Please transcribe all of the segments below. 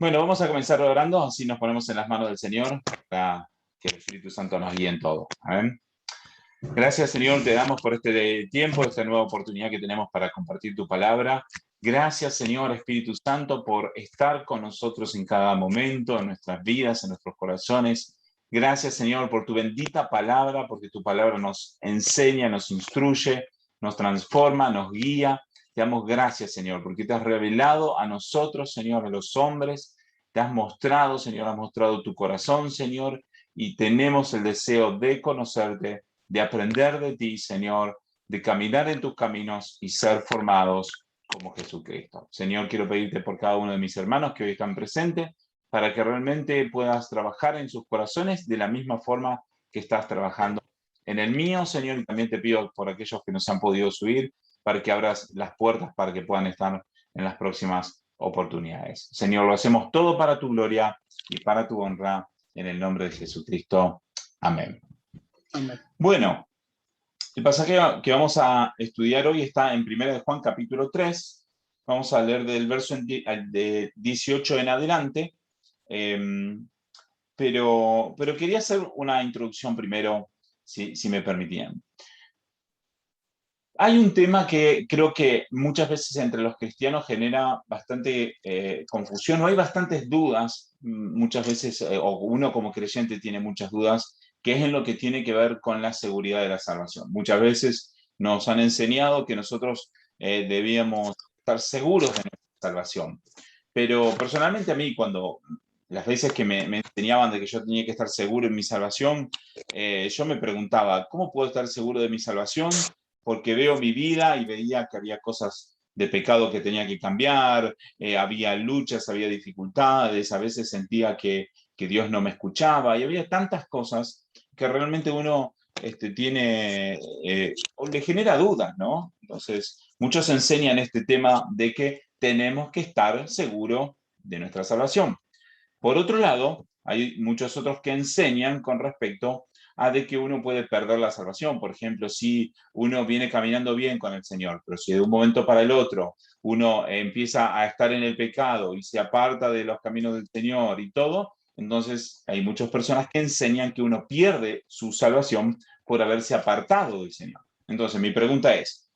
Bueno, vamos a comenzar orando, así nos ponemos en las manos del Señor para que el Espíritu Santo nos guíe en todo. Amén. Gracias, Señor, te damos por este tiempo, esta nueva oportunidad que tenemos para compartir tu palabra. Gracias, Señor Espíritu Santo, por estar con nosotros en cada momento, en nuestras vidas, en nuestros corazones. Gracias, Señor, por tu bendita palabra, porque tu palabra nos enseña, nos instruye, nos transforma, nos guía. Te damos gracias, Señor, porque te has revelado a nosotros, Señor, a los hombres. Te has mostrado, Señor, has mostrado tu corazón, Señor, y tenemos el deseo de conocerte, de aprender de ti, Señor, de caminar en tus caminos y ser formados como Jesucristo. Señor, quiero pedirte por cada uno de mis hermanos que hoy están presentes, para que realmente puedas trabajar en sus corazones de la misma forma que estás trabajando en el mío, Señor, y también te pido por aquellos que nos han podido subir, para que abras las puertas para que puedan estar en las próximas oportunidades. Señor, lo hacemos todo para tu gloria y para tu honra, en el nombre de Jesucristo. Amén. Amén. Bueno, el pasaje que vamos a estudiar hoy está en 1 de Juan capítulo 3. Vamos a leer del verso de 18 en adelante. Pero quería hacer una introducción primero, si me permitían. Hay un tema que creo que muchas veces entre los cristianos genera bastante confusión, o hay bastantes dudas, muchas veces, o uno como creyente tiene muchas dudas, que es en lo que tiene que ver con la seguridad de la salvación. Muchas veces nos han enseñado que nosotros debíamos estar seguros de nuestra salvación, pero personalmente a mí, cuando las veces que me enseñaban de que yo tenía que estar seguro en mi salvación, yo me preguntaba, ¿cómo puedo estar seguro de mi salvación? Porque veo mi vida y veía que había cosas de pecado que tenía que cambiar, había luchas, había dificultades, a veces sentía que Dios no me escuchaba y había tantas cosas que realmente uno tiene, o le genera dudas, ¿no? Entonces, muchos enseñan este tema de que tenemos que estar seguros de nuestra salvación. Por otro lado, hay muchos otros que enseñan con respecto a de que uno puede perder la salvación. Por ejemplo, si uno viene caminando bien con el Señor, pero si de un momento para el otro uno empieza a estar en el pecado y se aparta de los caminos del Señor y todo, entonces hay muchas personas que enseñan que uno pierde su salvación por haberse apartado del Señor. Entonces, mi pregunta es,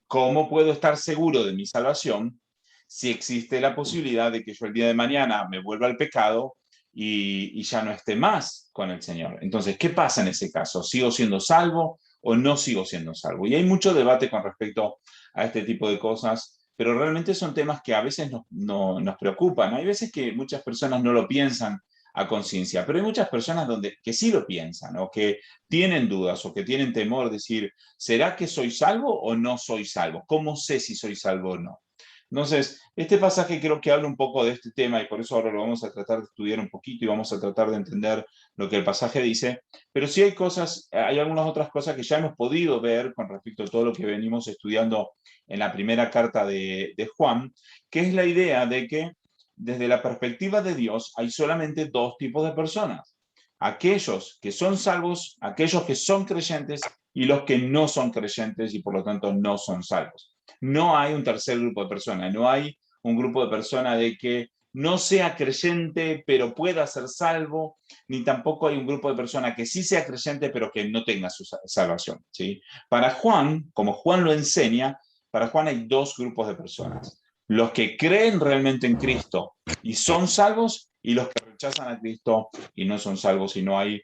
¿cómo puedo estar seguro de mi salvación si existe la posibilidad de que yo el día de mañana me vuelva al pecado y ya no esté más con el Señor? Entonces, ¿qué pasa en ese caso? ¿Sigo siendo salvo o no sigo siendo salvo? Y hay mucho debate con respecto a este tipo de cosas, pero realmente son temas que a veces nos preocupan. Hay veces que muchas personas no lo piensan a conciencia, pero hay muchas personas que sí lo piensan, o que tienen dudas, o que tienen temor de decir, ¿será que soy salvo o no soy salvo? ¿Cómo sé si soy salvo o no? Entonces, este pasaje creo que habla un poco de este tema, y por eso ahora lo vamos a tratar de estudiar un poquito y vamos a tratar de entender lo que el pasaje dice. Pero sí hay algunas otras cosas que ya hemos podido ver con respecto a todo lo que venimos estudiando en la primera carta de Juan, que es la idea de que desde la perspectiva de Dios hay solamente dos tipos de personas: aquellos que son salvos, aquellos que son creyentes, y los que no son creyentes y por lo tanto no son salvos. No hay un tercer grupo de personas, no hay un grupo de personas de que no sea creyente pero pueda ser salvo, ni tampoco hay un grupo de personas que sí sea creyente pero que no tenga su salvación, ¿sí? Para Juan, como Juan lo enseña, para Juan hay dos grupos de personas: los que creen realmente en Cristo y son salvos, y los que rechazan a Cristo y no son salvos, y no hay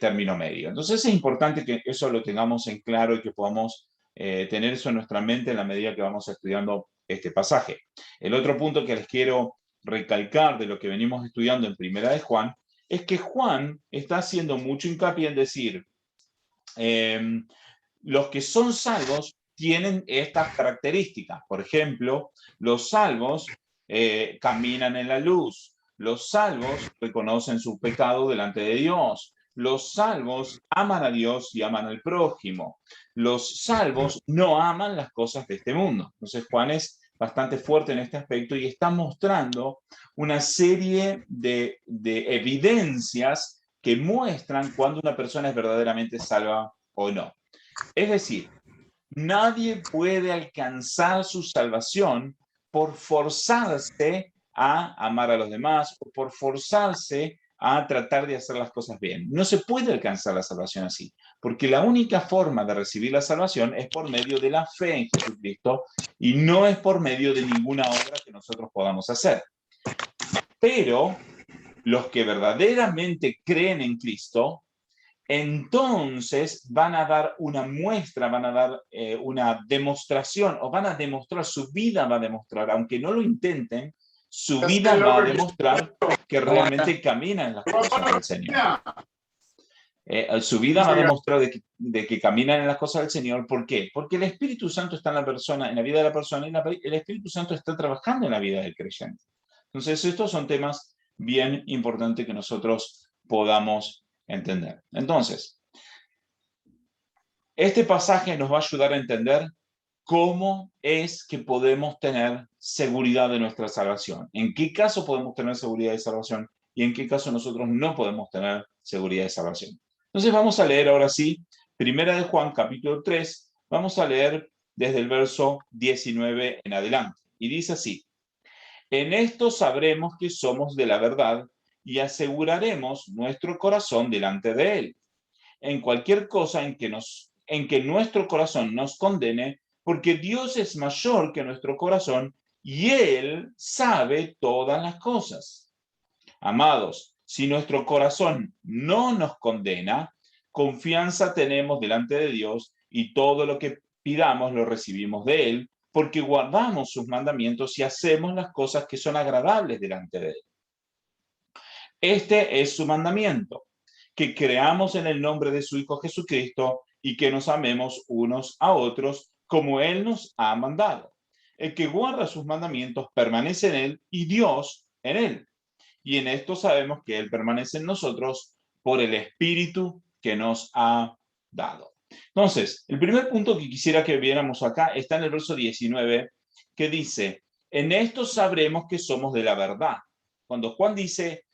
término medio. Entonces es importante que eso lo tengamos en claro y que podamos tener eso en nuestra mente en la medida que vamos estudiando este pasaje. El otro punto que les quiero recalcar de lo que venimos estudiando en Primera de Juan es que Juan está haciendo mucho hincapié en decir, los que son salvos tienen estas características. Por ejemplo, los salvos caminan en la luz. Los salvos reconocen su pecado delante de Dios. Los salvos aman a Dios y aman al prójimo. Los salvos no aman las cosas de este mundo. Entonces, Juan es bastante fuerte en este aspecto y está mostrando una serie de evidencias que muestran cuando una persona es verdaderamente salva o no. Es decir, nadie puede alcanzar su salvación por forzarse a amar a los demás o por forzarse a tratar de hacer las cosas bien. No se puede alcanzar la salvación así, porque la única forma de recibir la salvación es por medio de la fe en Jesucristo y no es por medio de ninguna obra que nosotros podamos hacer. Pero los que verdaderamente creen en Cristo, entonces van a dar una muestra, van a dar una demostración, o van a demostrar, su vida va a demostrar, aunque no lo intenten, su vida va a demostrar que realmente caminan en las cosas del Señor. Su vida va a demostrar de que caminan en las cosas del Señor. ¿Por qué? Porque el Espíritu Santo está en la persona, en la vida de la persona, y el Espíritu Santo está trabajando en la vida del creyente. Entonces, estos son temas bien importantes que nosotros podamos entender. Entonces, este pasaje nos va a ayudar a entender cómo es que podemos tener seguridad de nuestra salvación. En qué caso podemos tener seguridad de salvación y en qué caso nosotros no podemos tener seguridad de salvación. Entonces vamos a leer ahora sí, Primera de Juan, capítulo 3, vamos a leer desde el verso 19 en adelante. Y dice así: en esto sabremos que somos de la verdad y aseguraremos nuestro corazón delante de Él. En cualquier cosa en que nuestro corazón nos condene, porque Dios es mayor que nuestro corazón y Él sabe todas las cosas. Amados, si nuestro corazón no nos condena, confianza tenemos delante de Dios y todo lo que pidamos lo recibimos de Él, porque guardamos sus mandamientos y hacemos las cosas que son agradables delante de Él. Este es su mandamiento, que creamos en el nombre de su Hijo Jesucristo y que nos amemos unos a otros como Él nos ha mandado. El que guarda sus mandamientos permanece en Él y Dios en Él. Y en esto sabemos que Él permanece en nosotros por el Espíritu que nos ha dado. Entonces, el primer punto que quisiera que viéramos acá está en el verso 19, que dice: en esto sabremos que somos de la verdad. Cuando Juan dice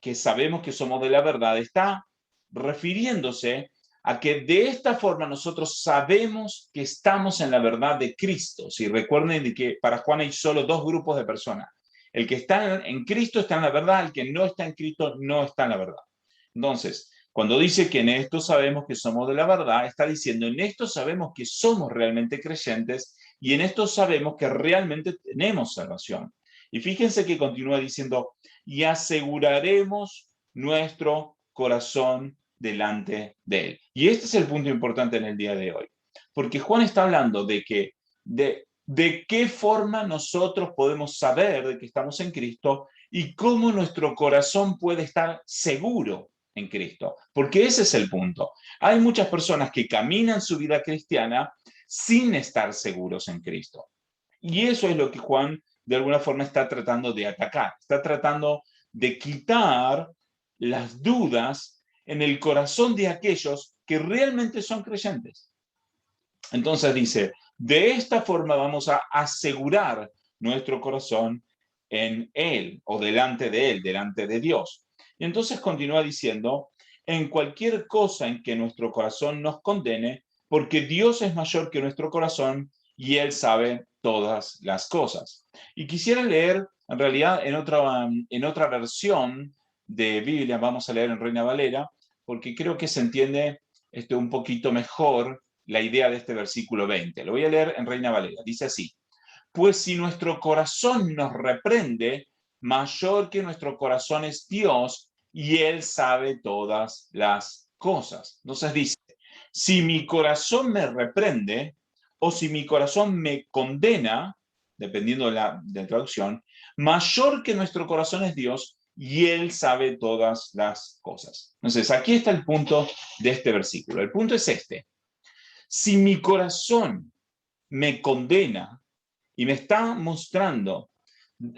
que sabemos que somos de la verdad, está refiriéndose a que de esta forma nosotros sabemos que estamos en la verdad de Cristo. Si recuerden que para Juan hay solo dos grupos de personas. El que está en Cristo está en la verdad, el que no está en Cristo no está en la verdad. Entonces, cuando dice que en esto sabemos que somos de la verdad, está diciendo en esto sabemos que somos realmente creyentes y en esto sabemos que realmente tenemos salvación. Y fíjense que continúa diciendo: y aseguraremos nuestro corazón delante de Él. Y este es el punto importante en el día de hoy, porque Juan está hablando de que de qué forma nosotros podemos saber de que estamos en Cristo y cómo nuestro corazón puede estar seguro en Cristo, porque ese es el punto. Hay muchas personas que caminan su vida cristiana sin estar seguros en Cristo. Y eso es lo que Juan de alguna forma está tratando de atacar, está tratando de quitar las dudas en el corazón de aquellos que realmente son creyentes. Entonces dice: de esta forma vamos a asegurar nuestro corazón en Él o delante de Él, delante de Dios. Y entonces continúa diciendo: en cualquier cosa en que nuestro corazón nos condene, porque Dios es mayor que nuestro corazón y Él sabe todas las cosas. Y quisiera leer, en realidad, en otra versión de Biblia, vamos a leer en Reina Valera, porque creo que se entiende un poquito mejor la idea de este versículo 20. Lo voy a leer en Reina Valera. Dice así: pues si nuestro corazón nos reprende, mayor que nuestro corazón es Dios y Él sabe todas las cosas. Entonces dice: si mi corazón me reprende o si mi corazón me condena, dependiendo de la traducción, mayor que nuestro corazón es Dios y Él sabe todas las cosas. Entonces, aquí está el punto de este versículo. El punto es este: si mi corazón me condena y me está mostrando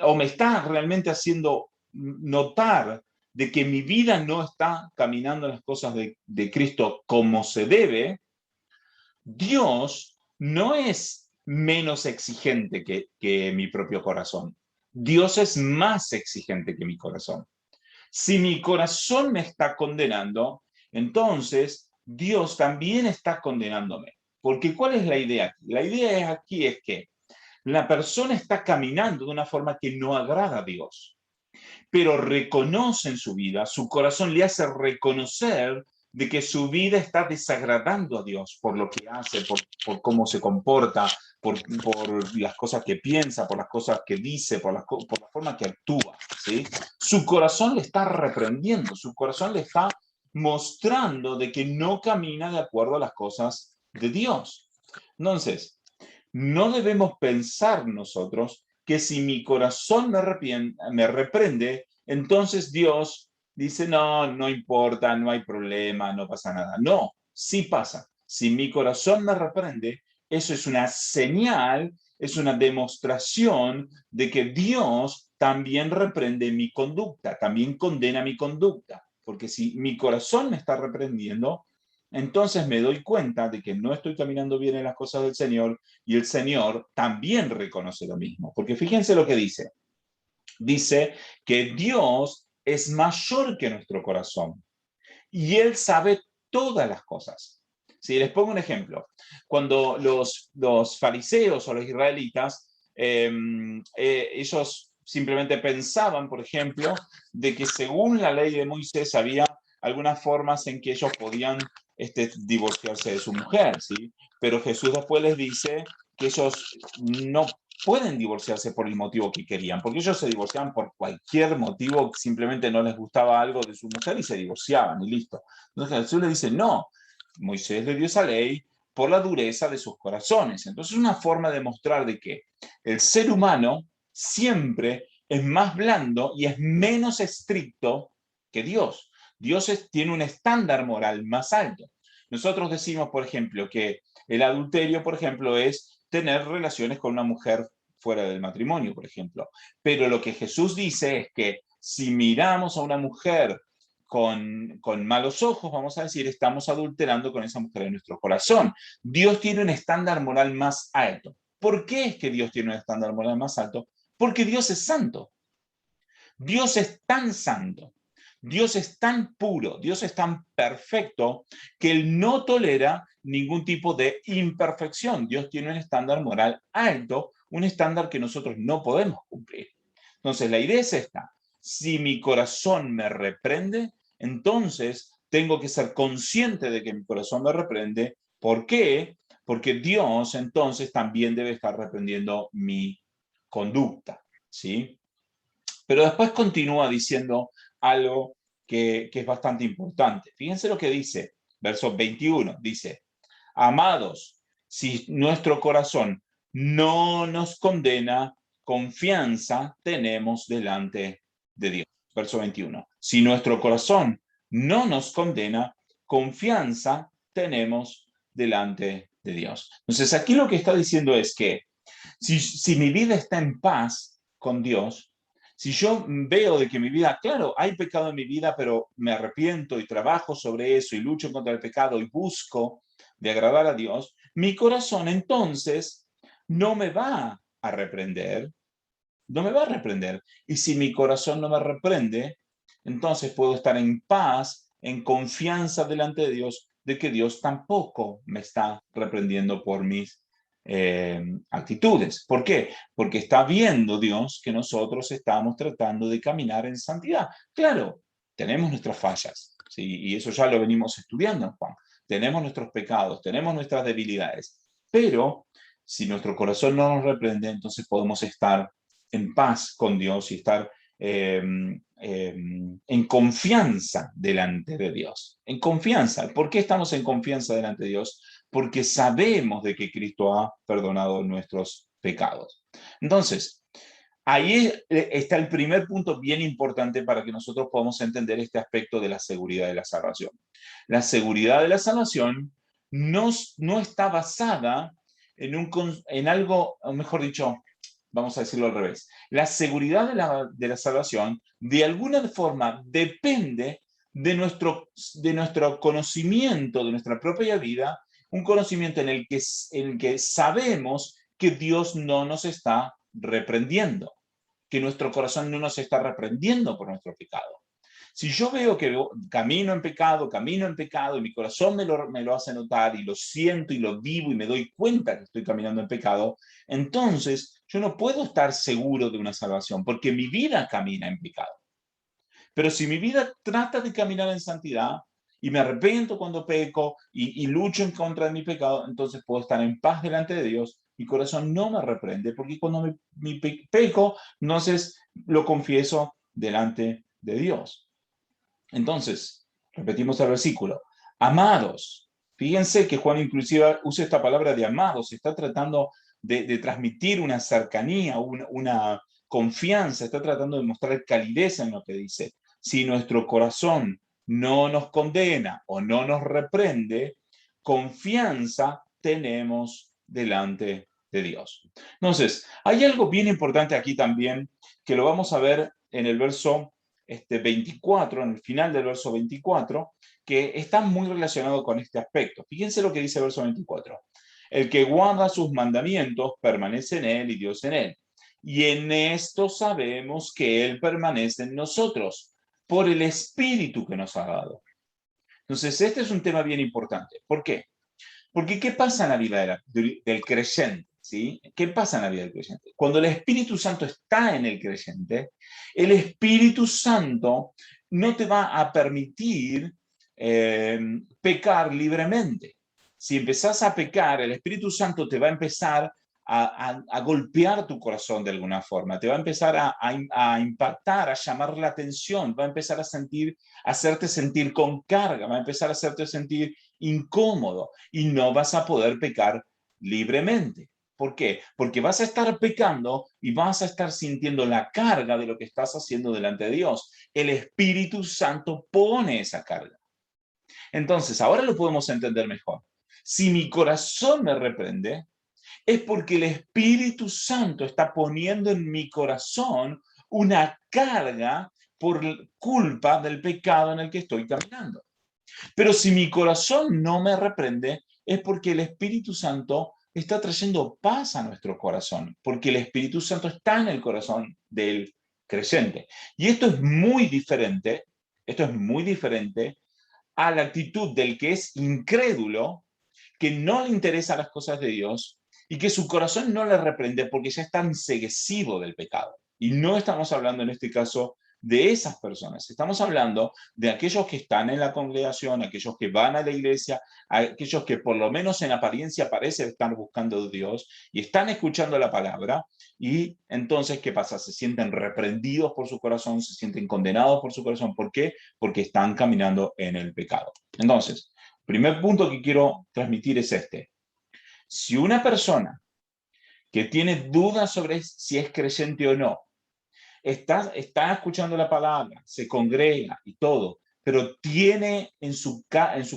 o me está realmente haciendo notar de que mi vida no está caminando en las cosas de Cristo como se debe, Dios no es menos exigente que mi propio corazón. Dios es más exigente que mi corazón. Si mi corazón me está condenando, entonces Dios también está condenándome. Porque ¿cuál es la idea aquí? La idea aquí es que La persona está caminando de una forma que no agrada a Dios, pero reconoce en su vida, su corazón le hace reconocer de que su vida está desagradando a Dios por lo que hace, por cómo se comporta, por las cosas que piensa, por las cosas que dice, por la forma que actúa, ¿sí? Su corazón le está reprendiendo, su corazón le está mostrando de que no camina de acuerdo a las cosas de Dios. Entonces, no debemos pensar nosotros que si mi corazón me reprende, entonces Dios dice, no, no importa, no hay problema, no pasa nada. No, sí pasa. Si mi corazón me reprende, eso es una señal, es una demostración de que Dios también reprende mi conducta, también condena mi conducta. Porque si mi corazón me está reprendiendo, entonces me doy cuenta de que no estoy caminando bien en las cosas del Señor y el Señor también reconoce lo mismo. Porque fíjense lo que dice. Dice que Dios es mayor que nuestro corazón y Él sabe todas las cosas. Si les pongo un ejemplo, cuando los fariseos o los israelitas, ellos simplemente pensaban, por ejemplo, de que según la ley de Moisés había algunas formas en que ellos podían divorciarse de su mujer, ¿sí? Pero Jesús después les dice que ellos no pueden divorciarse por el motivo que querían, porque ellos se divorciaban por cualquier motivo, simplemente no les gustaba algo de su mujer y se divorciaban y listo. Entonces Jesús le dice, no, Moisés le dio esa ley por la dureza de sus corazones. Entonces es una forma de mostrar de que el ser humano siempre es más blando y es menos estricto que Dios. Dios tiene un estándar moral más alto. Nosotros decimos, por ejemplo, que el adulterio, por ejemplo, es tener relaciones con una mujer fuera del matrimonio, por ejemplo. Pero lo que Jesús dice es que si miramos a una mujer con malos ojos, vamos a decir, estamos adulterando con esa mujer en nuestro corazón. Dios tiene un estándar moral más alto. ¿Por qué es que Dios tiene un estándar moral más alto? Porque Dios es santo. Dios es tan santo, Dios es tan puro, Dios es tan perfecto que Él no tolera ningún tipo de imperfección. Dios tiene un estándar moral alto, un estándar que nosotros no podemos cumplir. Entonces, la idea es esta. Si mi corazón me reprende, entonces tengo que ser consciente de que mi corazón me reprende. ¿Por qué? Porque Dios entonces también debe estar reprendiendo mi conducta, ¿sí? Pero después continúa diciendo algo que es bastante importante. Fíjense lo que dice, verso 21, dice, amados, si nuestro corazón no nos condena, confianza tenemos delante de Dios. Verso 21, si nuestro corazón no nos condena, confianza tenemos delante de Dios. Entonces aquí lo que está diciendo es que si mi vida está en paz con Dios, si yo veo de que mi vida, claro, hay pecado en mi vida, pero me arrepiento y trabajo sobre eso y lucho contra el pecado y busco de agradar a Dios, mi corazón entonces no me va a reprender, no me va a reprender. Y si mi corazón no me reprende, entonces puedo estar en paz, en confianza delante de Dios, de que Dios tampoco me está reprendiendo por mis actitudes. ¿Por qué? Porque está viendo Dios que nosotros estamos tratando de caminar en santidad. Claro, tenemos nuestras fallas, ¿sí? Y eso ya lo venimos estudiando, Juan. Tenemos nuestros pecados, tenemos nuestras debilidades, pero si nuestro corazón no nos reprende, entonces podemos estar en paz con Dios y estar en confianza delante de Dios. En confianza. ¿Por qué estamos en confianza delante de Dios? Porque sabemos de que Cristo ha perdonado nuestros pecados. Entonces, ahí está el primer punto bien importante para que nosotros podamos entender este aspecto de la seguridad de la salvación. La seguridad de la salvación no está basada en algo, o mejor dicho, vamos a decirlo al revés. La seguridad de la salvación de alguna forma depende de nuestro conocimiento de nuestra propia vida, un conocimiento en el que sabemos que Dios no nos está reprendiendo, que nuestro corazón no nos está reprendiendo por nuestro pecado. Si yo veo que camino en pecado, y mi corazón me lo hace notar, y lo siento, y lo vivo, y me doy cuenta que estoy caminando en pecado, entonces yo no puedo estar seguro de una salvación, porque mi vida camina en pecado. Pero si mi vida trata de caminar en santidad, y me arrepiento cuando peco, y lucho en contra de mi pecado, entonces puedo estar en paz delante de Dios. Mi corazón no me reprende, porque cuando peco, entonces lo confieso delante de Dios. Entonces, repetimos el versículo. Amados, fíjense que Juan inclusive usa esta palabra de amados, está tratando de transmitir una cercanía, una confianza, está tratando de mostrar calidez en lo que dice. Si nuestro corazón no nos condena o no nos reprende, confianza tenemos delante de Dios. Entonces, hay algo bien importante aquí también, que lo vamos a ver en el verso 24, en el final del verso 24, que está muy relacionado con este aspecto. Fíjense lo que dice el verso 24. El que guarda sus mandamientos permanece en él y Dios en él. Y en esto sabemos que él permanece en nosotros, por el Espíritu que nos ha dado. Entonces, este es un tema bien importante. ¿Por qué? Porque ¿qué pasa en la vida del creyente? ¿Sí? ¿Qué pasa en la vida del creyente? Cuando el Espíritu Santo está en el creyente, el Espíritu Santo no te va a permitir pecar libremente. Si empezás a pecar, el Espíritu Santo te va a empezar a golpear tu corazón de alguna forma, te va a empezar a impactar, a llamar la atención, va a empezar a hacerte sentir con carga, va a empezar a hacerte sentir incómodo, y no vas a poder pecar libremente. ¿Por qué? Porque vas a estar pecando y vas a estar sintiendo la carga de lo que estás haciendo delante de Dios. El Espíritu Santo pone esa carga. Entonces, ahora lo podemos entender mejor. Si mi corazón me reprende, es porque el Espíritu Santo está poniendo en mi corazón una carga por culpa del pecado en el que estoy caminando. Pero si mi corazón no me reprende, es porque el Espíritu Santo está trayendo paz a nuestro corazón, porque el Espíritu Santo está en el corazón del creyente. Y esto es muy diferente a la actitud del que es incrédulo, que no le interesan las cosas de Dios y que su corazón no le reprende porque ya está enceguecido del pecado. Y no estamos hablando en este caso de esas personas, estamos hablando de aquellos que están en la congregación, aquellos que van a la iglesia, aquellos que por lo menos en apariencia parecen estar buscando a Dios y están escuchando la palabra, y entonces, ¿qué pasa? Se sienten reprendidos por su corazón, se sienten condenados por su corazón. ¿Por qué? Porque están caminando en el pecado. Entonces, primer punto que quiero transmitir es este. Si una persona que tiene dudas sobre si es creyente o no, está escuchando la palabra, se congrega y todo, pero tiene en su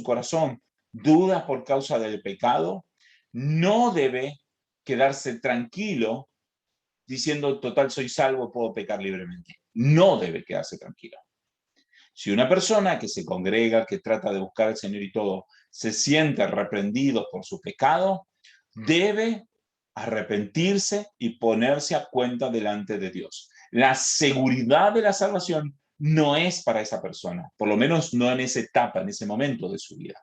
corazón dudas por causa del pecado, no debe quedarse tranquilo diciendo, total, soy salvo, puedo pecar libremente. No debe quedarse tranquilo. Si una persona que se congrega, que trata de buscar al Señor y todo, se siente reprendido por su pecado, debe arrepentirse y ponerse a cuenta delante de Dios. La seguridad de la salvación no es para esa persona, por lo menos no en esa etapa, en ese momento de su vida.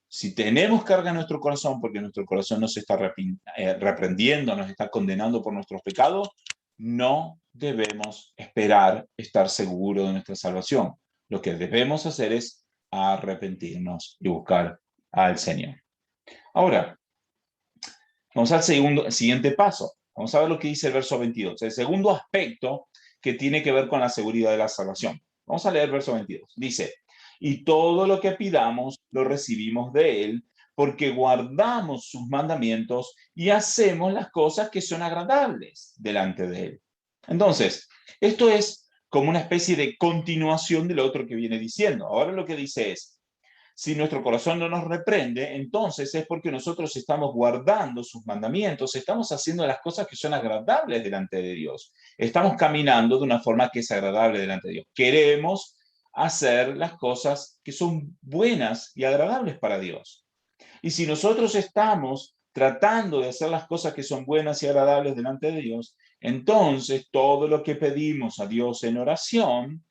Si tenemos carga en nuestro corazón porque nuestro corazón nos está reprendiendo, nos está condenando por nuestros pecados, no debemos esperar estar seguros de nuestra salvación. Lo que debemos hacer es arrepentirnos y buscar al Señor. Ahora, vamos al siguiente paso. Vamos a ver lo que dice el verso 22. El segundo aspecto que tiene que ver con la seguridad de la salvación. Vamos a leer el verso 22. Dice, y todo lo que pidamos lo recibimos de Él, porque guardamos sus mandamientos y hacemos las cosas que son agradables delante de Él. Entonces, esto es como una especie de continuación de lo otro que viene diciendo. Ahora lo que dice es, si nuestro corazón no nos reprende, entonces es porque nosotros estamos guardando sus mandamientos, estamos haciendo las cosas que son agradables delante de Dios, estamos caminando de una forma que es agradable delante de Dios. Queremos hacer las cosas que son buenas y agradables para Dios. Y si nosotros estamos tratando de hacer las cosas que son buenas y agradables delante de Dios, entonces todo lo que pedimos a Dios en oración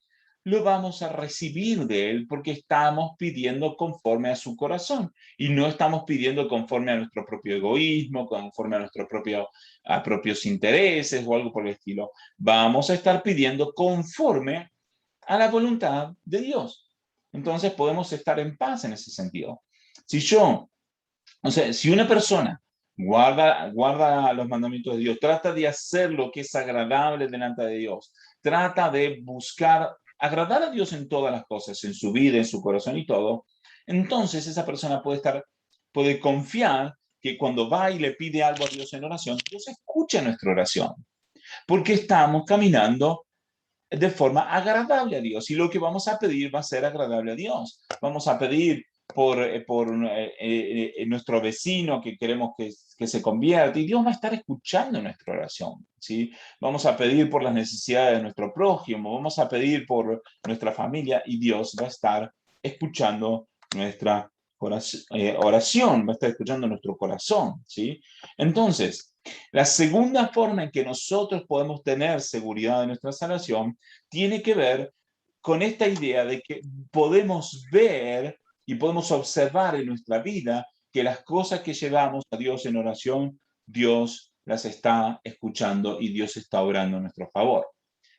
lo vamos a recibir de Él porque estamos pidiendo conforme a su corazón y no estamos pidiendo conforme a nuestro propio egoísmo, conforme a nuestros propios intereses o algo por el estilo. Vamos a estar pidiendo conforme a la voluntad de Dios. Entonces podemos estar en paz en ese sentido. Si yo, o sea, si una persona guarda los mandamientos de Dios, trata de hacer lo que es agradable delante de Dios, trata de buscar agradar a Dios en todas las cosas, en su vida, en su corazón y todo, entonces esa persona puede confiar que cuando va y le pide algo a Dios en oración, Dios escucha nuestra oración, porque estamos caminando de forma agradable a Dios. Y lo que vamos a pedir va a ser agradable a Dios. Vamos a pedir por nuestro vecino que queremos que se convierta y Dios va a estar escuchando nuestra oración, ¿sí? Vamos a pedir por las necesidades de nuestro prójimo, vamos a pedir por nuestra familia y Dios va a estar escuchando nuestra oración, va a estar escuchando nuestro corazón, ¿sí? Entonces, la segunda forma en que nosotros podemos tener seguridad de nuestra salvación tiene que ver con esta idea de que podemos ver y podemos observar en nuestra vida que las cosas que llevamos a Dios en oración, Dios las está escuchando y Dios está obrando a nuestro favor.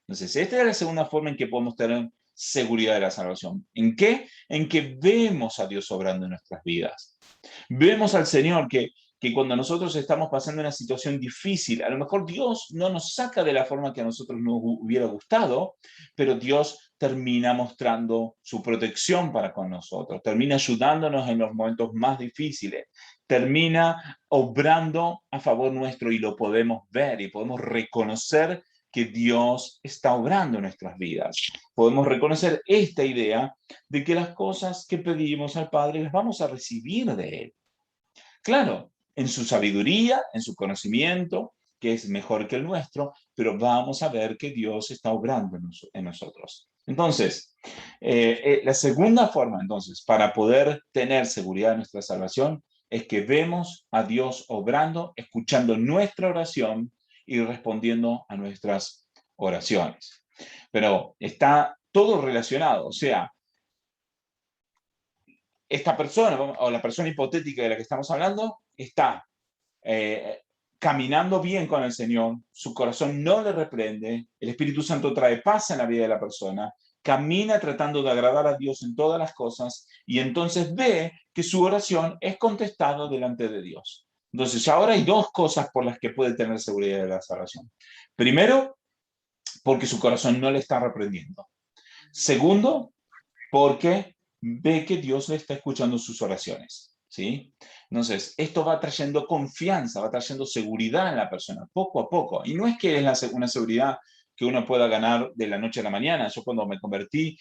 Entonces, esta es la segunda forma en que podemos tener seguridad de la salvación. ¿En qué? En que vemos a Dios obrando en nuestras vidas. Vemos al Señor que cuando nosotros estamos pasando una situación difícil, a lo mejor Dios no nos saca de la forma que a nosotros nos hubiera gustado, pero Dios termina mostrando su protección para con nosotros, termina ayudándonos en los momentos más difíciles, termina obrando a favor nuestro y lo podemos ver y podemos reconocer que Dios está obrando en nuestras vidas. Podemos reconocer esta idea de que las cosas que pedimos al Padre las vamos a recibir de Él. Claro, en su sabiduría, en su conocimiento, que es mejor que el nuestro, pero vamos a ver que Dios está obrando en nosotros. Entonces, la segunda forma, entonces, para poder tener seguridad en nuestra salvación, es que vemos a Dios obrando, escuchando nuestra oración y respondiendo a nuestras oraciones. Pero está todo relacionado, o sea, esta persona o la persona hipotética de la que estamos hablando está eh, caminando bien con el Señor, su corazón no le reprende, el Espíritu Santo trae paz en la vida de la persona, camina tratando de agradar a Dios en todas las cosas y entonces ve que su oración es contestada delante de Dios. Entonces ahora hay dos cosas por las que puede tener seguridad de la salvación. Primero, porque su corazón no le está reprendiendo. Segundo, porque ve que Dios le está escuchando sus oraciones, ¿sí? Entonces, esto va trayendo confianza, va trayendo seguridad en la persona, poco a poco. Y no es que es una seguridad que uno pueda ganar de la noche a la mañana. Yo cuando me convertí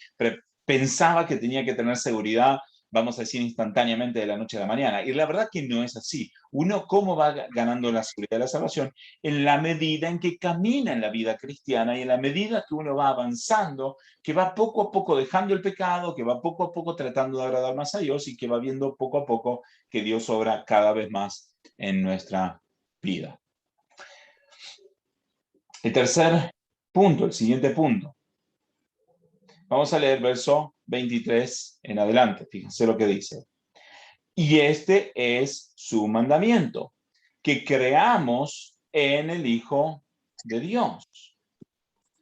pensaba que tenía que tener seguridad, vamos a decir, instantáneamente de la noche a la mañana. Y la verdad que no es así. Uno, ¿cómo va ganando la seguridad de la salvación? En la medida en que camina en la vida cristiana y en la medida que uno va avanzando, que va poco a poco dejando el pecado, que va poco a poco tratando de agradar más a Dios y que va viendo poco a poco que Dios obra cada vez más en nuestra vida. El tercer punto, el siguiente punto. Vamos a leer verso 23 en adelante. Fíjense lo que dice. Y este es su mandamiento, que creamos en el Hijo de Dios.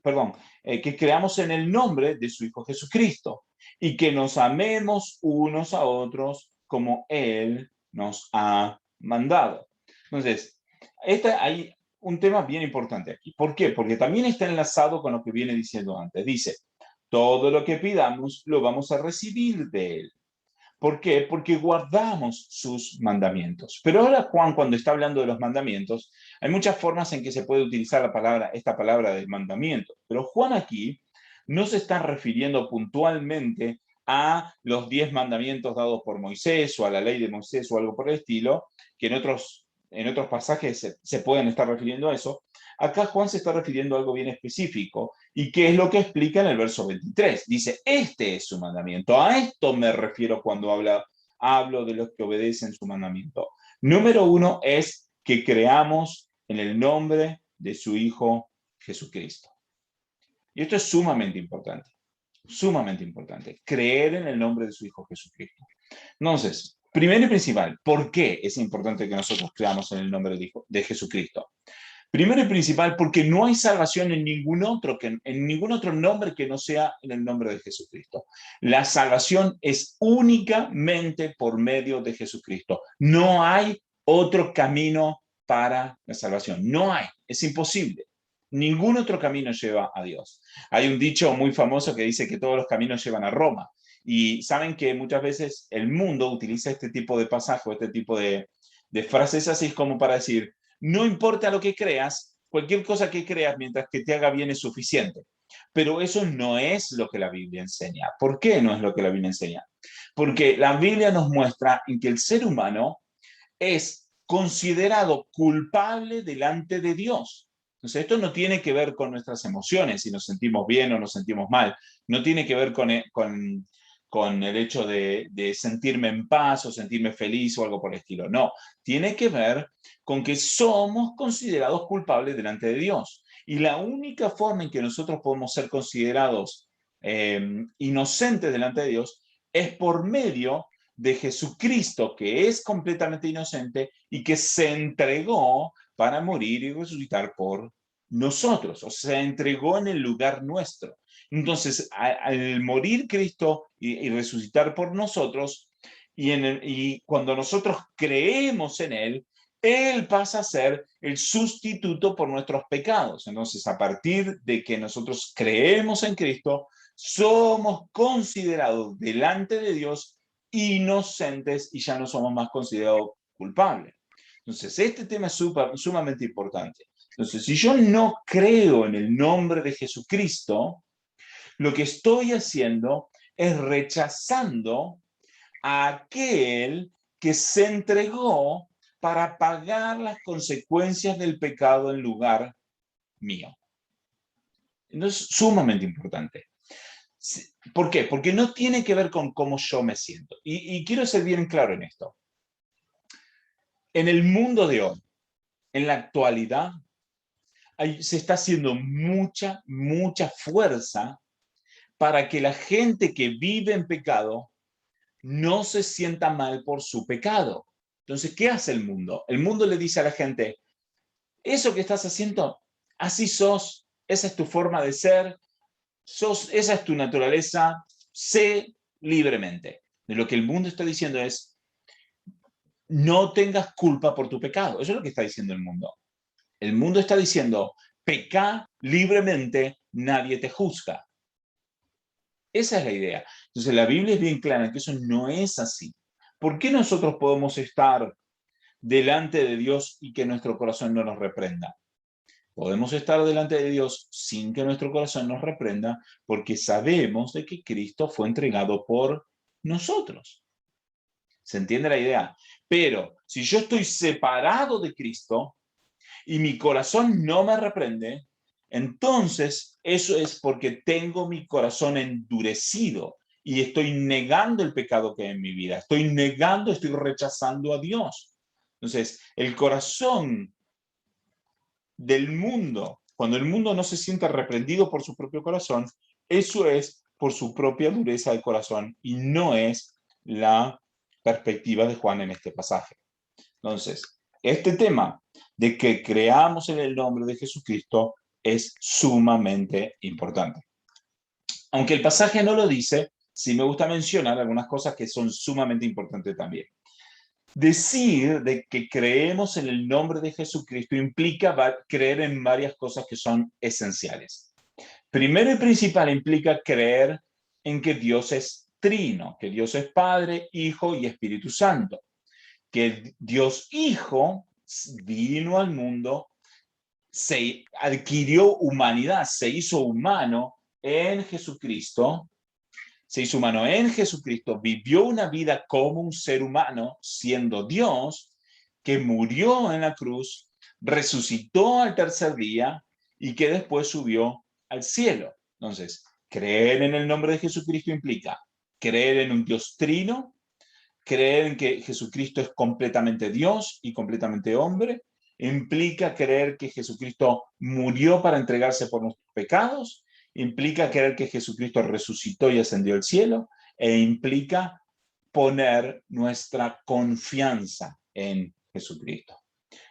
Perdón, que creamos en el nombre de su Hijo Jesucristo y que nos amemos unos a otros como Él nos ha mandado. Entonces, hay un tema bien importante aquí. ¿Por qué? Porque también está enlazado con lo que viene diciendo antes. Dice, todo lo que pidamos lo vamos a recibir de Él. ¿Por qué? Porque guardamos sus mandamientos. Pero ahora Juan, cuando está hablando de los mandamientos, hay muchas formas en que se puede utilizar esta palabra de mandamiento. Pero Juan aquí no se está refiriendo puntualmente a los 10 mandamientos dados por Moisés o a la ley de Moisés o algo por el estilo, que en otros pasajes se pueden estar refiriendo a eso. Acá Juan se está refiriendo a algo bien específico. ¿Y qué es lo que explica en el verso 23? Dice, este es su mandamiento. A esto me refiero cuando hablo de los que obedecen su mandamiento. Número 1 es que creamos en el nombre de su Hijo Jesucristo. Y esto es sumamente importante. Sumamente importante. Creer en el nombre de su Hijo Jesucristo. Entonces, primero y principal, ¿por qué es importante que nosotros creamos en el nombre de Jesucristo? Primero y principal, porque no hay salvación en ningún otro nombre que no sea en el nombre de Jesucristo. La salvación es únicamente por medio de Jesucristo. No hay otro camino para la salvación. No hay, es imposible. Ningún otro camino lleva a Dios. Hay un dicho muy famoso que dice que todos los caminos llevan a Roma. Y saben que muchas veces el mundo utiliza este tipo de pasaje, este tipo de frases así como para decir, no importa lo que creas, cualquier cosa que creas mientras que te haga bien es suficiente. Pero eso no es lo que la Biblia enseña. ¿Por qué no es lo que la Biblia enseña? Porque la Biblia nos muestra en que el ser humano es considerado culpable delante de Dios. Entonces, esto no tiene que ver con nuestras emociones, si nos sentimos bien o nos sentimos mal. No tiene que ver con el hecho de sentirme en paz o sentirme feliz o algo por el estilo. No, tiene que ver con que somos considerados culpables delante de Dios. Y la única forma en que nosotros podemos ser considerados inocentes delante de Dios es por medio de Jesucristo, que es completamente inocente y que se entregó para morir y resucitar por nosotros, o sea, se entregó en el lugar nuestro. Entonces, al morir Cristo y resucitar por nosotros, y cuando nosotros creemos en Él pasa a ser el sustituto por nuestros pecados. Entonces, a partir de que nosotros creemos en Cristo, somos considerados delante de Dios inocentes y ya no somos más considerados culpables. Entonces, este tema es sumamente importante. Entonces, si yo no creo en el nombre de Jesucristo, lo que estoy haciendo es rechazando a aquel que se entregó para pagar las consecuencias del pecado en lugar mío. Entonces, sumamente importante. ¿Por qué? Porque no tiene que ver con cómo yo me siento. Y quiero ser bien claro en esto. En el mundo de hoy, en la actualidad, se está haciendo mucha fuerza para que la gente que vive en pecado no se sienta mal por su pecado. Entonces, ¿qué hace el mundo? El mundo le dice a la gente, eso que estás haciendo, así sos, esa es tu forma de ser, esa es tu naturaleza, sé libremente. De lo que el mundo está diciendo es, no tengas culpa por tu pecado. Eso es lo que está diciendo el mundo. El mundo está diciendo, peca libremente, nadie te juzga. Esa es la idea. Entonces la Biblia es bien clara en que eso no es así. ¿Por qué nosotros podemos estar delante de Dios y que nuestro corazón no nos reprenda? Podemos estar delante de Dios sin que nuestro corazón nos reprenda porque sabemos de que Cristo fue entregado por nosotros. ¿Se entiende la idea? Pero si yo estoy separado de Cristo y mi corazón no me reprende, entonces eso es porque tengo mi corazón endurecido y estoy negando el pecado que hay en mi vida. Estoy rechazando a Dios. Entonces, el corazón del mundo, cuando el mundo no se siente reprendido por su propio corazón, eso es por su propia dureza de corazón y no es la perspectiva de Juan en este pasaje. Entonces, este tema de que creamos en el nombre de Jesucristo es sumamente importante. Aunque el pasaje no lo dice, sí me gusta mencionar algunas cosas que son sumamente importantes también. Decir de que creemos en el nombre de Jesucristo implica creer en varias cosas que son esenciales. Primero y principal implica creer en que Dios es trino, que Dios es Padre, Hijo y Espíritu Santo, que Dios Hijo vino al mundo, se adquirió humanidad, se hizo humano en Jesucristo, se hizo humano en Jesucristo, vivió una vida como un ser humano, siendo Dios, que murió en la cruz, resucitó al tercer día y que después subió al cielo. Entonces, creer en el nombre de Jesucristo implica creer en un Dios trino, creer en que Jesucristo es completamente Dios y completamente hombre, implica creer que Jesucristo murió para entregarse por nuestros pecados implica creer que Jesucristo resucitó y ascendió al cielo, e implica poner nuestra confianza en Jesucristo.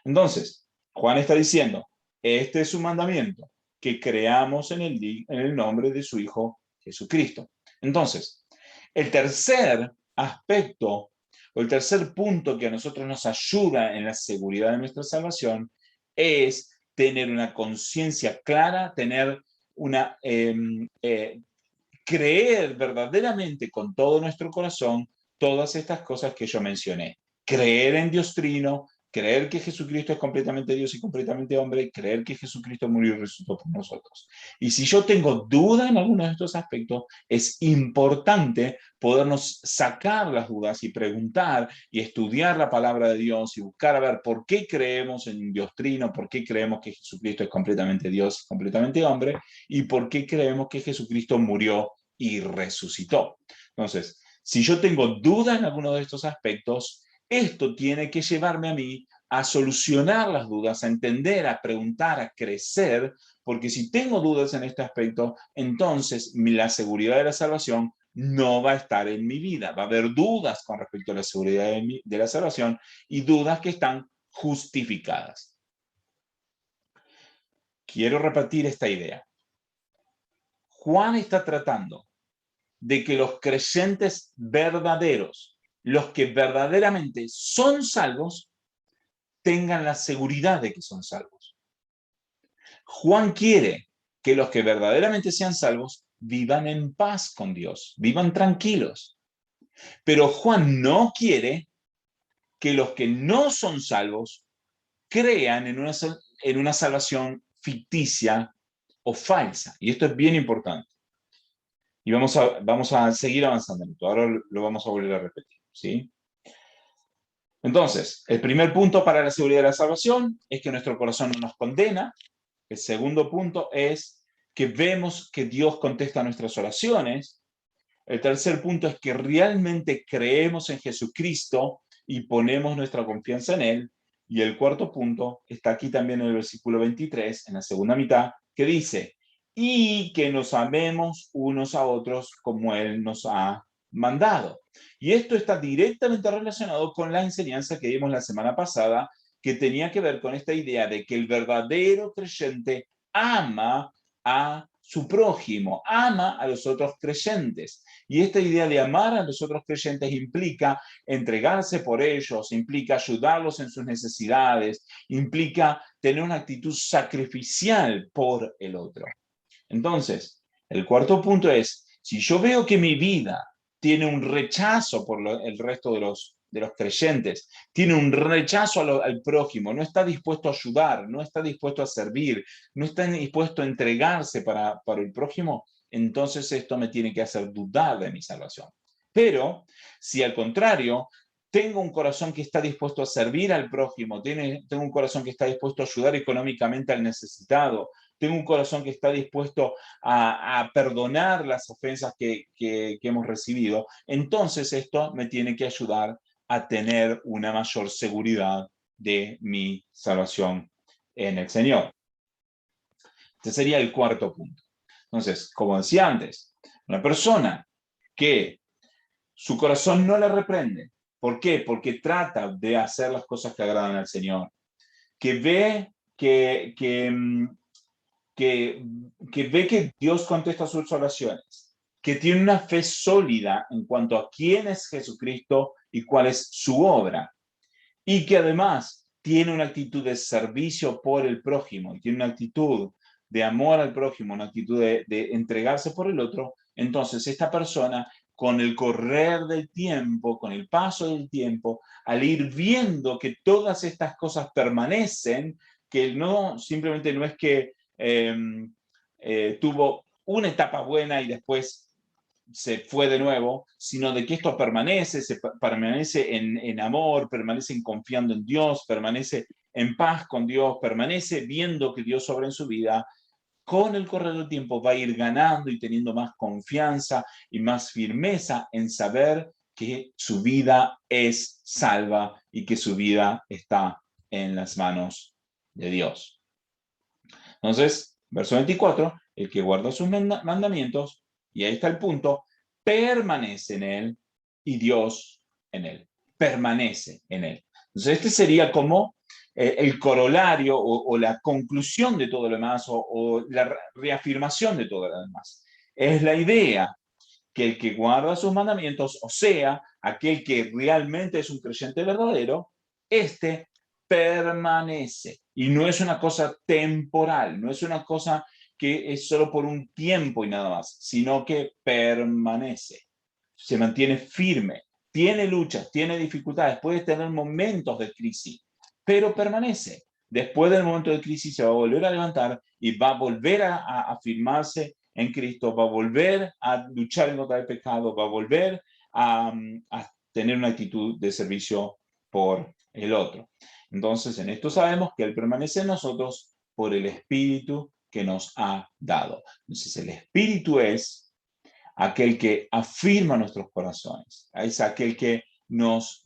Entonces, Juan está diciendo, este es su mandamiento, que creamos en el nombre de su Hijo Jesucristo. Entonces, el tercer aspecto o el tercer punto que a nosotros nos ayuda en la seguridad de nuestra salvación es tener una conciencia clara, tener una creer verdaderamente con todo nuestro corazón todas estas cosas que yo mencioné. Creer en Dios Trino, creer que Jesucristo es completamente Dios y completamente hombre, creer que Jesucristo murió y resucitó por nosotros. Y si yo tengo duda en alguno de estos aspectos, es importante podernos sacar las dudas y preguntar y estudiar la palabra de Dios y buscar a ver por qué creemos en Dios Trino, por qué creemos que Jesucristo es completamente Dios y completamente hombre, y por qué creemos que Jesucristo murió y resucitó. Entonces, si yo tengo duda en alguno de estos aspectos, esto tiene que llevarme a mí a solucionar las dudas, a entender, a preguntar, a crecer, porque si tengo dudas en este aspecto, entonces la seguridad de la salvación no va a estar en mi vida. Va a haber dudas con respecto a la seguridad de la salvación y dudas que están justificadas. Quiero repetir esta idea. Juan está tratando de que los creyentes verdaderos, los que verdaderamente son salvos, tengan la seguridad de que son salvos. Juan quiere que los que verdaderamente sean salvos vivan en paz con Dios, vivan tranquilos. Pero Juan no quiere que los que no son salvos crean en una salvación ficticia o falsa. Y esto es bien importante. Y vamos a seguir avanzando en esto. Ahora lo vamos a volver a repetir, ¿sí? Entonces, el primer punto para la seguridad de la salvación es que nuestro corazón no nos condena. El segundo punto es que vemos que Dios contesta nuestras oraciones. El tercer punto es que realmente creemos en Jesucristo y ponemos nuestra confianza en Él. Y el cuarto punto está aquí también en el versículo 23, en la segunda mitad, que dice, y que nos amemos unos a otros como Él nos ha mandado. Y esto está directamente relacionado con la enseñanza que dimos la semana pasada, que tenía que ver con esta idea de que el verdadero creyente ama a su prójimo, ama a los otros creyentes. Y esta idea de amar a los otros creyentes implica entregarse por ellos, implica ayudarlos en sus necesidades, implica tener una actitud sacrificial por el otro. Entonces, el cuarto punto es, si yo veo que mi vida tiene un rechazo por el resto de los creyentes, tiene un rechazo al prójimo, no está dispuesto a ayudar, no está dispuesto a servir, no está dispuesto a entregarse para el prójimo, entonces esto me tiene que hacer dudar de mi salvación. Pero si al contrario, tengo un corazón que está dispuesto a servir al prójimo, tengo un corazón que está dispuesto a ayudar económicamente al necesitado, tengo un corazón que está dispuesto a perdonar las ofensas que hemos recibido, entonces esto me tiene que ayudar a tener una mayor seguridad de mi salvación en el Señor. Este sería el cuarto punto. Entonces, como decía antes, una persona que su corazón no le reprende. ¿Por qué? Porque trata de hacer las cosas que agradan al Señor. Que ve que Dios contesta sus oraciones, que tiene una fe sólida en cuanto a quién es Jesucristo y cuál es su obra, y que además tiene una actitud de servicio por el prójimo, tiene una actitud de amor al prójimo, una actitud de entregarse por el otro, entonces esta persona, con el correr del tiempo, con el paso del tiempo, al ir viendo que todas estas cosas permanecen, que no simplemente no es que tuvo una etapa buena y después se fue de nuevo, sino de que esto permanece, permanece en amor, permanece en confiando en Dios, permanece en paz con Dios, permanece viendo que Dios obra en su vida, con el correr del tiempo va a ir ganando y teniendo más confianza y más firmeza en saber que su vida es salva y que su vida está en las manos de Dios. Entonces, Verso 24, el que guarda sus mandamientos, y ahí está el punto, permanece en él y Dios en él. Permanece en él. Entonces este sería como el corolario o la conclusión de todo lo demás o la reafirmación de todo lo demás. Es la idea que el que guarda sus mandamientos, o sea, aquel que realmente es un creyente verdadero, este permanece. Y no es una cosa temporal, no es una cosa que es solo por un tiempo y nada más, sino que permanece, se mantiene firme, tiene luchas, tiene dificultades, puede tener momentos de crisis, pero permanece. Después del momento de crisis se va a volver a levantar y va a volver a afirmarse en Cristo, va a volver a luchar en contra del pecado, va a volver a tener una actitud de servicio por el otro. Entonces, en esto sabemos que Él permanece en nosotros por el Espíritu que nos ha dado. Entonces, el Espíritu es aquel que afirma nuestros corazones, es aquel que nos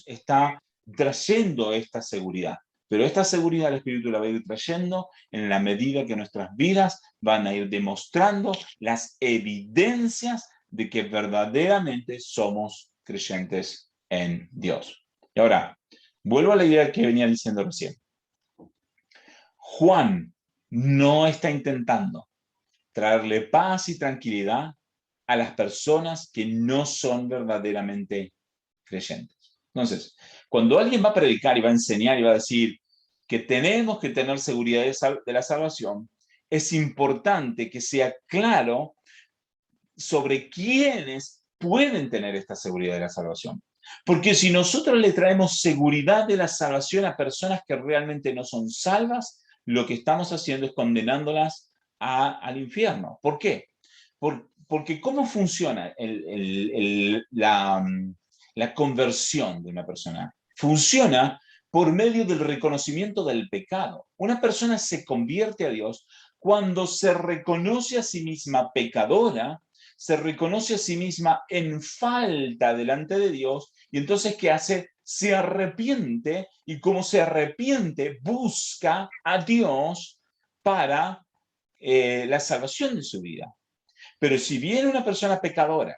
está trayendo esta seguridad. Pero esta seguridad el Espíritu la va a ir trayendo en la medida que nuestras vidas van a ir demostrando las evidencias de que verdaderamente somos creyentes en Dios. Y ahora, vuelvo a la idea que venía diciendo recién. Juan no está intentando traerle paz y tranquilidad a las personas que no son verdaderamente creyentes. Entonces, cuando alguien va a predicar y va a enseñar y va a decir que tenemos que tener seguridad de la salvación, es importante que sea claro sobre quiénes pueden tener esta seguridad de la salvación. Porque si nosotros le traemos seguridad de la salvación a personas que realmente no son salvas, lo que estamos haciendo es condenándolas al infierno. ¿Por qué? Porque ¿cómo funciona la conversión de una persona? Funciona por medio del reconocimiento del pecado. Una persona se convierte a Dios cuando se reconoce a sí misma pecadora, se reconoce a sí misma en falta delante de Dios, y entonces ¿qué hace? Se arrepiente, y como se arrepiente, busca a Dios para la salvación de su vida. Pero si viene una persona pecadora,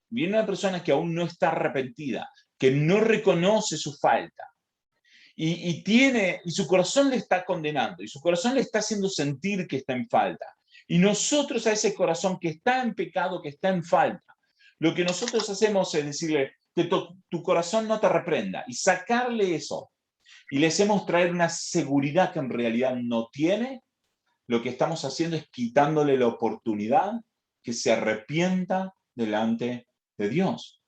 viene una persona que aún no está arrepentida, que no reconoce su falta, y su corazón le está condenando, y su corazón le está haciendo sentir que está en falta. Y nosotros a ese corazón que está en pecado, que está en falta, lo que nosotros hacemos es decirle que tu corazón no te reprenda y sacarle eso. Y le hacemos traer una seguridad que en realidad no tiene. Lo que estamos haciendo es quitándole la oportunidad que se arrepienta delante de Dios.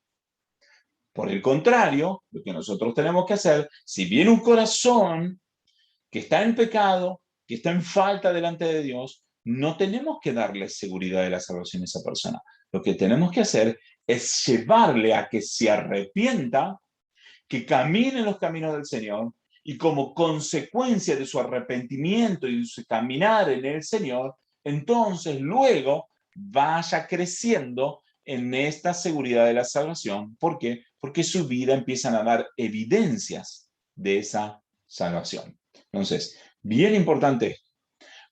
Por el contrario, lo que nosotros tenemos que hacer, si viene un corazón que está en pecado, que está en falta delante de Dios, no tenemos que darle seguridad de la salvación a esa persona. Lo que tenemos que hacer es llevarle a que se arrepienta, que camine en los caminos del Señor, y como consecuencia de su arrepentimiento y de su caminar en el Señor, entonces luego vaya creciendo en esta seguridad de la salvación. ¿Por qué? Porque su vida empiezan a dar evidencias de esa salvación. Entonces, bien importante,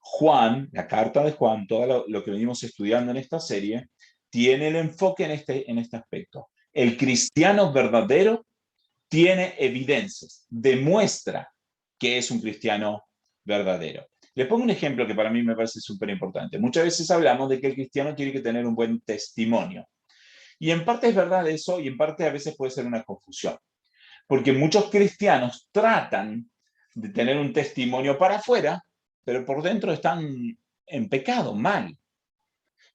Juan, la carta de Juan, todo lo que venimos estudiando en esta serie, tiene el enfoque en este aspecto. El cristiano verdadero tiene evidencias, demuestra que es un cristiano verdadero. Le pongo un ejemplo que para mí me parece súper importante. Muchas veces hablamos de que el cristiano tiene que tener un buen testimonio. Y en parte es verdad eso, y en parte a veces puede ser una confusión. Porque muchos cristianos tratan de tener un testimonio para afuera, pero por dentro están en pecado, mal.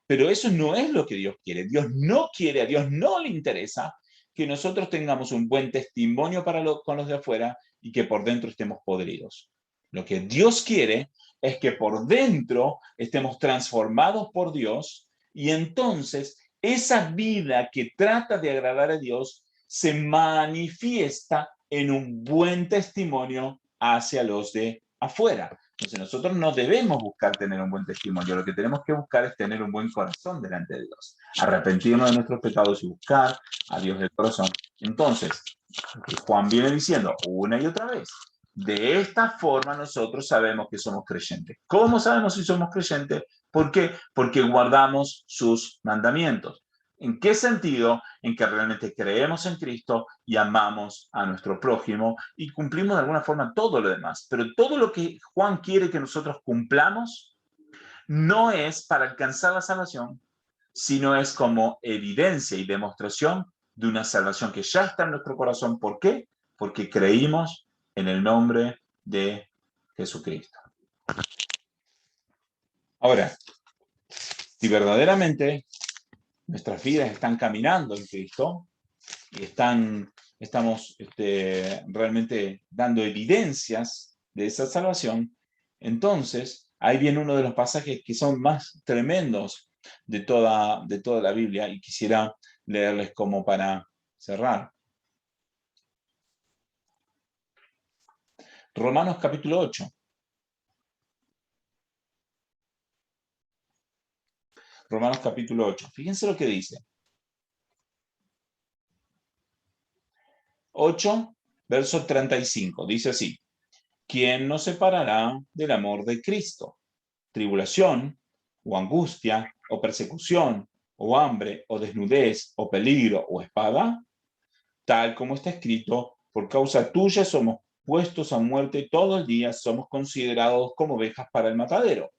Pero eso no es lo que Dios quiere. Dios no quiere, a Dios no le interesa que nosotros tengamos un buen testimonio con los de afuera y que por dentro estemos podridos. Lo que Dios quiere es que por dentro estemos transformados por Dios, y entonces esa vida que trata de agradar a Dios se manifiesta en un buen testimonio hacia los de afuera. Entonces nosotros no debemos buscar tener un buen testimonio, lo que tenemos que buscar es tener un buen corazón delante de Dios, arrepentirnos de nuestros pecados y buscar a Dios del corazón. Entonces, Juan viene diciendo una y otra vez De esta forma nosotros sabemos que somos creyentes. ¿Cómo sabemos si somos creyentes? ¿Por qué? Porque guardamos sus mandamientos. ¿En qué sentido? En que realmente creemos en Cristo y amamos a nuestro prójimo y cumplimos de alguna forma todo lo demás. Pero todo lo que Juan quiere que nosotros cumplamos no es para alcanzar la salvación, sino es como evidencia y demostración de una salvación que ya está en nuestro corazón. ¿Por qué? Porque creímos en el nombre de Jesucristo. Ahora, si verdaderamente nuestras vidas están caminando en Cristo y estamos realmente dando evidencias de esa salvación, entonces ahí viene uno de los pasajes que son más tremendos de toda la Biblia y quisiera leerles como para cerrar. Romanos capítulo 8. Romanos capítulo 8. Fíjense lo que dice. 8, verso 35. Dice así. ¿Quién nos separará del amor de Cristo? ¿Tribulación, o angustia, o persecución, o hambre, o desnudez, o peligro, o espada? Tal como está escrito, por causa tuya somos puestos a muerte todo el día, somos considerados como ovejas para el matadero.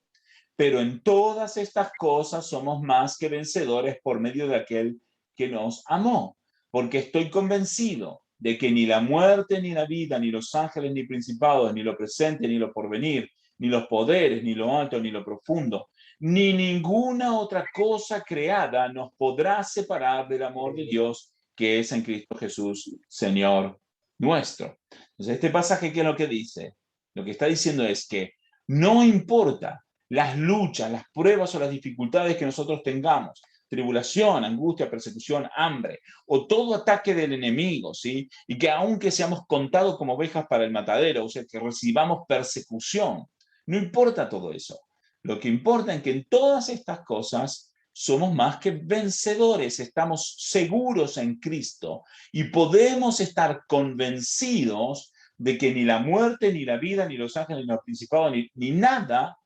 Pero en todas estas cosas somos más que vencedores por medio de aquel que nos amó, porque estoy convencido de que ni la muerte, ni la vida, ni los ángeles, ni principados, ni lo presente, ni lo porvenir, ni los poderes, ni lo alto, ni lo profundo, ni ninguna otra cosa creada nos podrá separar del amor de Dios que es en Cristo Jesús, Señor nuestro. Entonces, este pasaje, ¿qué es lo que dice? Lo que está diciendo es que no importa las luchas, las pruebas o las dificultades que nosotros tengamos, tribulación, angustia, persecución, hambre, o todo ataque del enemigo, ¿sí? Y que aunque seamos contados como ovejas para el matadero, o sea, que recibamos persecución, no importa todo eso. Lo que importa es que en todas estas cosas somos más que vencedores, estamos seguros en Cristo y podemos estar convencidos de que ni la muerte, ni la vida, ni los ángeles, ni los principados, ni nada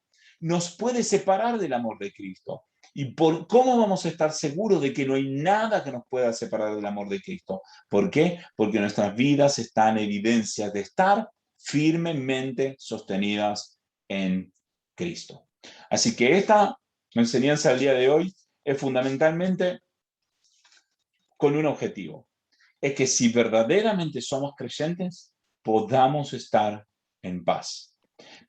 nos puede separar del amor de Cristo. ¿Y cómo vamos a estar seguros de que no hay nada que nos pueda separar del amor de Cristo? ¿Por qué? Porque nuestras vidas están en evidencia de estar firmemente sostenidas en Cristo. Así que esta enseñanza del día de hoy es fundamentalmente con un objetivo. Es que si verdaderamente somos creyentes, podamos estar en paz.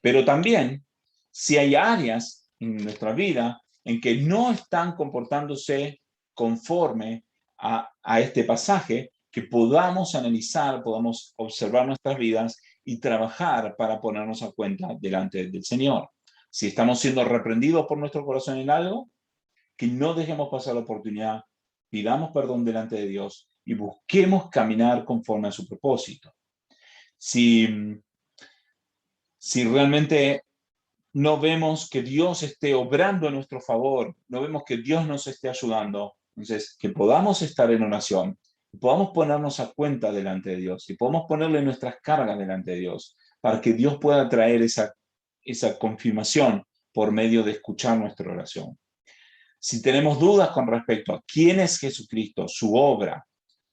Pero también, si hay áreas en nuestra vida en que no están comportándose conforme a este pasaje, que podamos analizar, podamos observar nuestras vidas y trabajar para ponernos a cuenta delante del Señor. Si estamos siendo reprendidos por nuestro corazón en algo, que no dejemos pasar la oportunidad, pidamos perdón delante de Dios y busquemos caminar conforme a su propósito. Si realmente no vemos que Dios esté obrando a nuestro favor, no vemos que Dios nos esté ayudando, entonces que podamos estar en oración, podamos ponernos a cuenta delante de Dios y podamos ponerle nuestras cargas delante de Dios para que Dios pueda traer esa confirmación por medio de escuchar nuestra oración. Si tenemos dudas con respecto a quién es Jesucristo, su obra,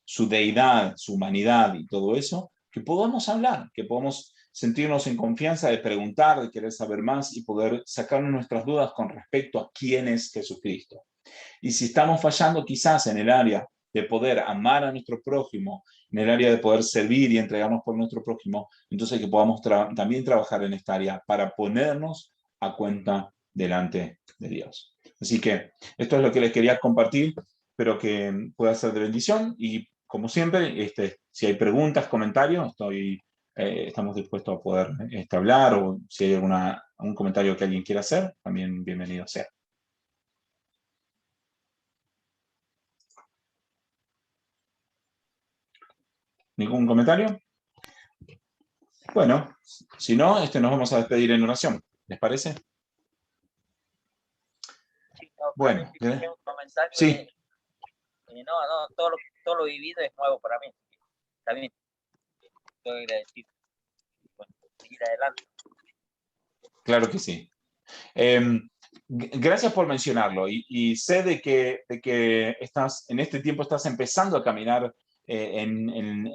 su deidad, su humanidad y todo eso, que podamos hablar, que podamos sentirnos en confianza de preguntar, de querer saber más y poder sacarnos nuestras dudas con respecto a quién es Jesucristo. Y si estamos fallando quizás en el área de poder amar a nuestro prójimo, en el área de poder servir y entregarnos por nuestro prójimo, entonces que podamos también trabajar en esta área para ponernos a cuenta delante de Dios. Así que esto es lo que les quería compartir, espero que pueda ser de bendición y como siempre, si hay preguntas, comentarios, estamos dispuestos a poder hablar o si hay algún comentario que alguien quiera hacer, también bienvenido sea. ¿Ningún comentario? Bueno, si no, nos vamos a despedir en oración. ¿Les parece? Sí, no, bueno, un comentario sí. No, todo lo vivido es nuevo para mí. También estoy agradecido. Bueno. seguir adelante. Claro que sí. Gracias por mencionarlo y sé de que estás, en este tiempo estás empezando a caminar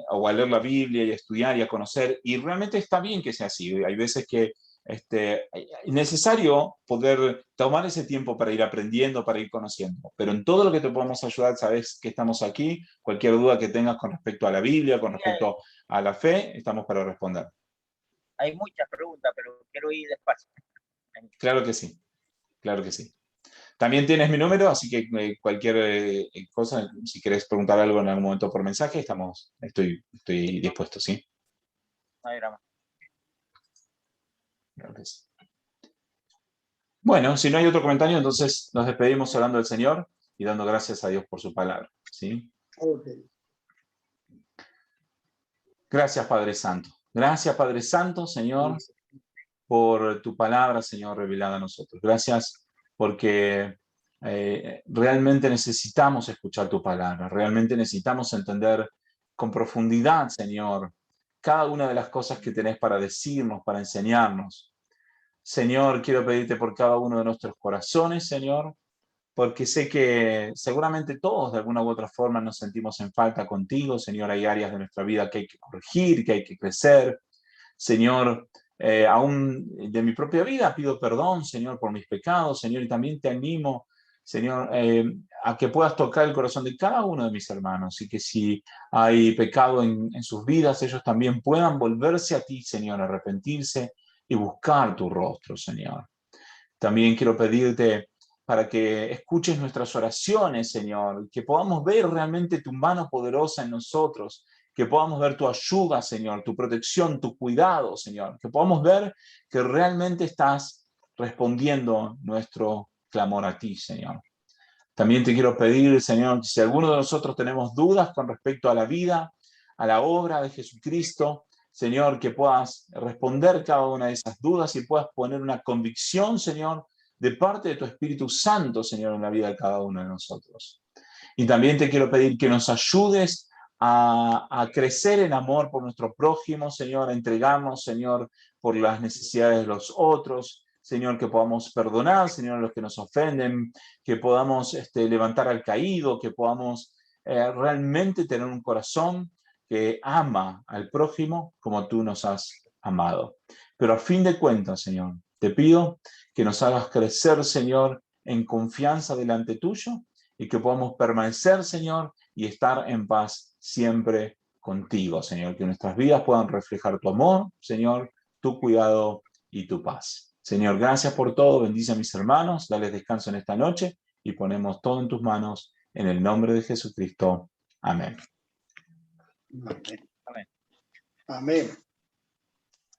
o a leer la Biblia y a estudiar y a conocer, y realmente está bien que sea así. Hay veces que es necesario poder tomar ese tiempo para ir aprendiendo, para ir conociendo, pero en todo lo que te podemos ayudar, sabes que estamos aquí. Cualquier duda que tengas con respecto a la Biblia, con respecto a la fe, estamos para responder. Hay muchas preguntas, pero quiero ir despacio. Claro que sí, claro que sí. También tienes mi número, así que cualquier cosa, si quieres preguntar algo en algún momento por mensaje, estoy dispuesto, ¿sí? No hay drama. Claro que sí. Bueno, si no hay otro comentario, entonces nos despedimos orando al Señor y dando gracias a Dios por su palabra, ¿sí? Okay. Gracias, Padre Santo. Gracias, Padre Santo, Señor, por tu palabra, Señor, revelada a nosotros. Gracias porque realmente necesitamos escuchar tu palabra, realmente necesitamos entender con profundidad, Señor, cada una de las cosas que tenés para decirnos, para enseñarnos. Señor, quiero pedirte por cada uno de nuestros corazones, Señor, porque sé que seguramente todos de alguna u otra forma nos sentimos en falta contigo, Señor. Hay áreas de nuestra vida que hay que corregir, que hay que crecer. Señor, aún de mi propia vida pido perdón, Señor, por mis pecados, Señor, y también te animo, Señor, a que puedas tocar el corazón de cada uno de mis hermanos y que si hay pecado en sus vidas, ellos también puedan volverse a ti, Señor, arrepentirse y buscar tu rostro, Señor. También quiero pedirte para que escuches nuestras oraciones, Señor, que podamos ver realmente tu mano poderosa en nosotros, que podamos ver tu ayuda, Señor, tu protección, tu cuidado, Señor, que podamos ver que realmente estás respondiendo nuestro clamor a ti, Señor. También te quiero pedir, Señor, que si alguno de nosotros tenemos dudas con respecto a la vida, a la obra de Jesucristo, Señor, que puedas responder cada una de esas dudas y puedas poner una convicción, Señor, de parte de tu Espíritu Santo, Señor, en la vida de cada uno de nosotros. Y también te quiero pedir que nos ayudes a crecer en amor por nuestro prójimo, Señor, a entregarnos, Señor, por las necesidades de los otros, Señor, que podamos perdonar, Señor, a los que nos ofenden, que podamos levantar al caído, que podamos realmente tener un corazón que ama al prójimo como tú nos has amado. Pero a fin de cuentas, Señor, te pido que nos hagas crecer, Señor, en confianza delante tuyo y que podamos permanecer, Señor, y estar en paz siempre contigo, Señor. Que nuestras vidas puedan reflejar tu amor, Señor, tu cuidado y tu paz. Señor, gracias por todo. Bendice a mis hermanos, dales descanso en esta noche y ponemos todo en tus manos en el nombre de Jesucristo. Amén. Amén. Amén. Amén.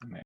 Amén.